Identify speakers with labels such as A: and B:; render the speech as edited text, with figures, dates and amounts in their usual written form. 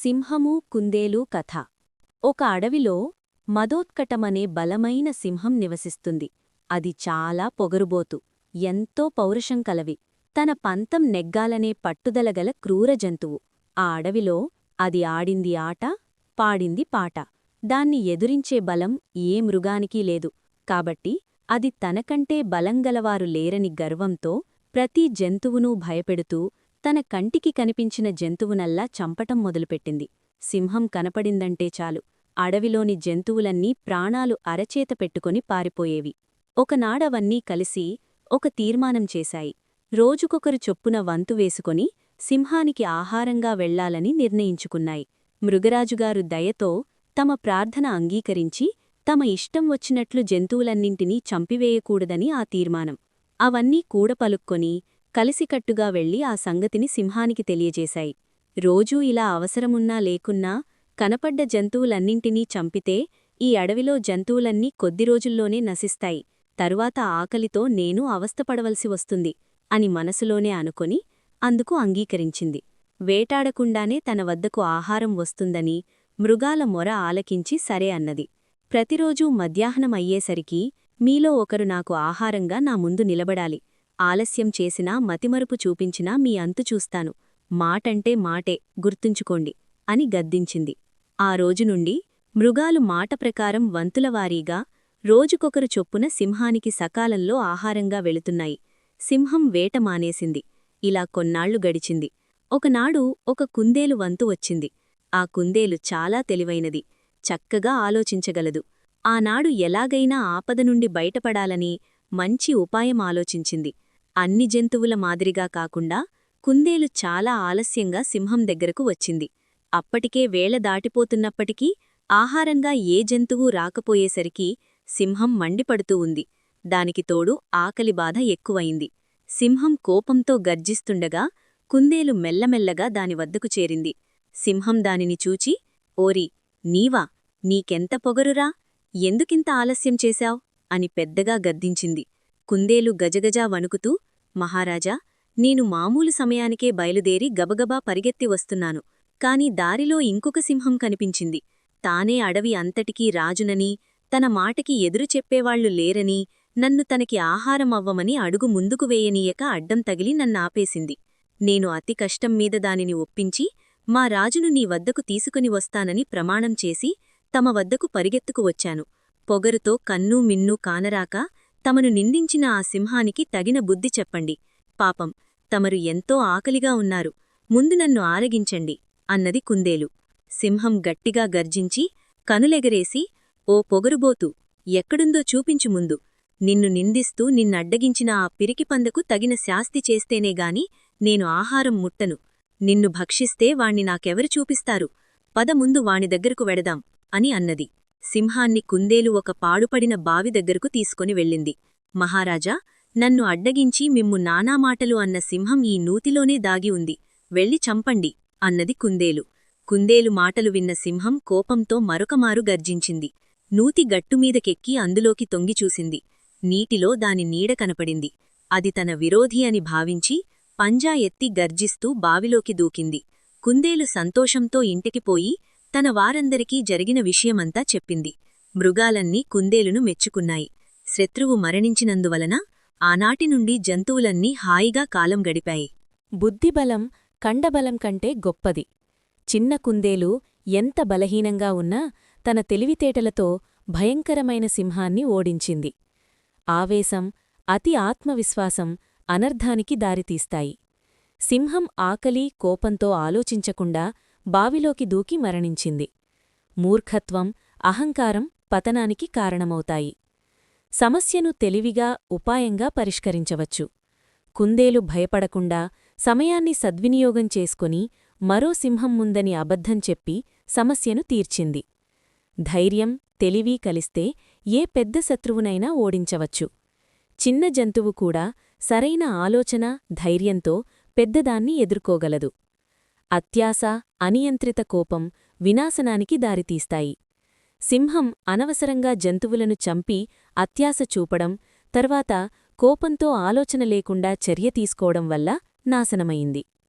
A: సింహము కుందేలు కథ. ఒక అడవిలో మదోత్కటమనే బలమైన సింహం నివసిస్తుంది. అది చాలా పొగరుబోతు, ఎంతో పౌరుషం కలవి, తన పంతం నెగ్గాలనే పట్టుదలగల క్రూర జంతువు. ఆ అడవిలో అది ఆడింది ఆట, పాడింది పాట. దాన్ని ఎదురించే బలం ఏ మృగానికీ లేదు. కాబట్టి అది తనకంటే బలంగలవారు లేరని గర్వంతో ప్రతి జంతువునూ భయపెడుతూ తన కంటికి కనిపించిన జంతువునల్లా చంపటం మొదలుపెట్టింది. సింహం కనపడిందంటే చాలు అడవిలోని జంతువులన్నీ ప్రాణాలు అరచేత పెట్టుకొని పారిపోయేవి. ఒకనాడవన్నీ కలిసి ఒక తీర్మానం చేశాయి. రోజుకొకరు చొప్పున వంతు వేసుకొని సింహానికి ఆహారంగా వెళ్లాలని నిర్ణయించుకున్నాయి. మృగరాజుగారు దయతో తమ ప్రార్థన అంగీకరించి తమ ఇష్టం వచ్చినట్లు జంతువులన్నింటినీ చంపివేయకూడదని ఆ తీర్మానం. అవన్నీ కూడపలుక్కొని కలిసికట్టుగా వెళ్లి ఆ సంగతిని సింహానికి తెలియజేశాయి. రోజూ ఇలా అవసరమున్నా లేకున్నా కనపడ్డ జంతువులన్నింటినీ చంపితే ఈ అడవిలో జంతువులన్నీ కొద్ది రోజుల్లోనే నశిస్తాయి. తరువాత ఆకలితో నేను అవస్థపడవలసి వస్తుంది అని మనసులోనే అనుకొని అందుకు అంగీకరించింది. వేటాడకుండానే తన వద్దకు ఆహారం వస్తుందని మృగాల మొర ఆలకించి సరే అన్నది. ప్రతిరోజూ మధ్యాహ్నం అయ్యేసరికి మీలో ఒకరు నాకు ఆహారంగా నా ముందు నిలబడాలి. ఆలస్యం చేసినా మతిమరుపు చూపించినా మీ అంతు చూస్తాను. మాటంటే మాటే, గుర్తుంచుకోండి అని గద్దించింది. ఆ రోజునుండి మృగాలు మాట ప్రకారం వంతులవారీగా రోజుకొకరు చొప్పున సింహానికి సకాలంలో ఆహారంగా వెళుతున్నాయి. సింహం వేట మానేసింది. ఇలా కొన్నాళ్లు గడిచింది. ఒకనాడు ఒక కుందేలు వంతు వచ్చింది. ఆ కుందేలు చాలా తెలివైనది, చక్కగా ఆలోచించగలదు. ఆనాడు ఎలాగైనా ఆపద నుండి బయటపడాలని మంచి ఉపాయం ఆలోచించింది. అన్ని జంతువుల మాదిరిగా కాకుండా కుందేలు చాలా ఆలస్యంగా సింహం దగ్గరకు వచ్చింది. అప్పటికే వేళ దాటిపోతున్నప్పటికీ ఆహారంగా ఏ జంతువూ రాకపోయేసరికి సింహం మండిపడుతూ ఉంది. దానికి తోడు ఆకలి బాధ ఎక్కువయింది. సింహం కోపంతో గర్జిస్తుండగా కుందేలు మెల్లమెల్లగా దాని వద్దకు చేరింది. సింహం దానిని చూచి, ఓరి, నీవా? నీకెంత పొగరురా? ఎందుకింత ఆలస్యం చేశావ్? అని పెద్దగా గద్దించింది. కుందేలు గజగజా వణుకుతూ, మహారాజా, నేను మామూలు సమయానికే బయలుదేరి గబగబా పరిగెత్తి వస్తున్నాను. కాని దారిలో ఇంకొక సింహం కనిపించింది. తానే అడవి అంతటికీ రాజునని, తన మాటకి ఎదురు చెప్పేవాళ్లు లేరని, నన్ను తనకి ఆహారం అవ్వమని అడుగు ముందుకు వేయనీయక అడ్డం తగిలి నన్నాపేసింది. నేను అతి కష్టం మీద దానిని ఒప్పించి మా రాజును నీ వద్దకు తీసుకుని వస్తానని ప్రమాణం చేసి తమ వద్దకు పరిగెత్తుకు వచ్చాను. పొగరుతో కన్నూ మిన్నూ కానరాక తమను నిందించిన ఆ సింహానికి తగిన బుద్ధి చెప్పండి. పాపం, తమరు ఎంతో ఆకలిగా ఉన్నారు. ముందు నన్ను ఆరగించండి అన్నది కుందేలు. సింహం గట్టిగా గర్జించి కనులెగరేసి, ఓ పొగరుబోతూ, ఎక్కడుందో చూపించు ముందు. నిన్ను నిందిస్తూ నిన్నడ్డగించిన ఆ పిరికిపందకు తగిన శాస్తి చేస్తేనేగాని నేను ఆహారం ముట్టను. నిన్ను భక్షిస్తే వాణ్ణి నాకెవరు చూపిస్తారు? పద ముందు వాణి దగ్గరకు వెడదాం అని అన్నది. సింహాన్ని కుందేలు ఒక పాడుపడిన బావి దగ్గరకు తీసుకొని వెళ్ళింది. మహారాజా, నన్ను అడ్డగించి మిమ్ము నానామాటలు అన్న సింహం ఈ నూతిలోనే దాగి ఉంది. వెళ్ళి చంపండి అన్నది కుందేలు. కుందేలు మాటలు విన్న సింహం కోపంతో మరొకమారు గర్జించింది. నూతి గట్టుమీదకెక్కి అందులోకి తొంగిచూసింది. నీటిలో దాని నీడ కనపడింది. అది తన విరోధి అని భావించి పంజా ఎత్తి గర్జిస్తూ బావిలోకి దూకింది. కుందేలు సంతోషంతో ఇంటికిపోయి తన వారందరికీ జరిగిన విషయమంతా చెప్పింది. మృగాలన్నీ కుందేలును మెచ్చుకున్నాయి. శత్రువు మరణించినందువలన ఆనాటి నుండి జంతువులన్నీ హాయిగా కాలం గడిపాయి.
B: బుద్ధిబలం కండబలం కంటే గొప్పది. చిన్న కుందేలు ఎంత బలహీనంగా ఉన్నా తన తెలివితేటలతో భయంకరమైన సింహాన్ని ఓడించింది. ఆవేశం, అతి ఆత్మవిశ్వాసం అనర్థానికి దారితీస్తాయి. సింహం ఆకలి, కోపంతో ఆలోచించకుండా బావిలోకి దూకి మరణించింది. మూర్ఖత్వం, అహంకారం పతనానికి కారణమవుతాయి. సమస్యను తెలివిగా, ఉపాయంగా పరిష్కరించవచ్చు. కుందేలు భయపడకుండా సమయాన్ని సద్వినియోగం చేసుకుని మరో సింహం ముందని అబద్ధం చెప్పి సమస్యను తీర్చింది. ధైర్యం, తెలివి కలిస్తే ఏ పెద్ద శత్రువునైనా ఓడించవచ్చు. చిన్న జంతువు కూడా సరైన ఆలోచన, ధైర్యంతో పెద్దదాన్ని ఎదుర్కోగలదు. అత్యాశ, అనియంత్రిత కోపం వినాశనానికి దారితీస్తాయి. సింహం అనవసరంగా జంతువులను చంపి అత్యాశ చూపడం, తర్వాత కోపంతో ఆలోచన లేకుండా చర్య తీసుకోవడం వల్ల నాశనమయింది.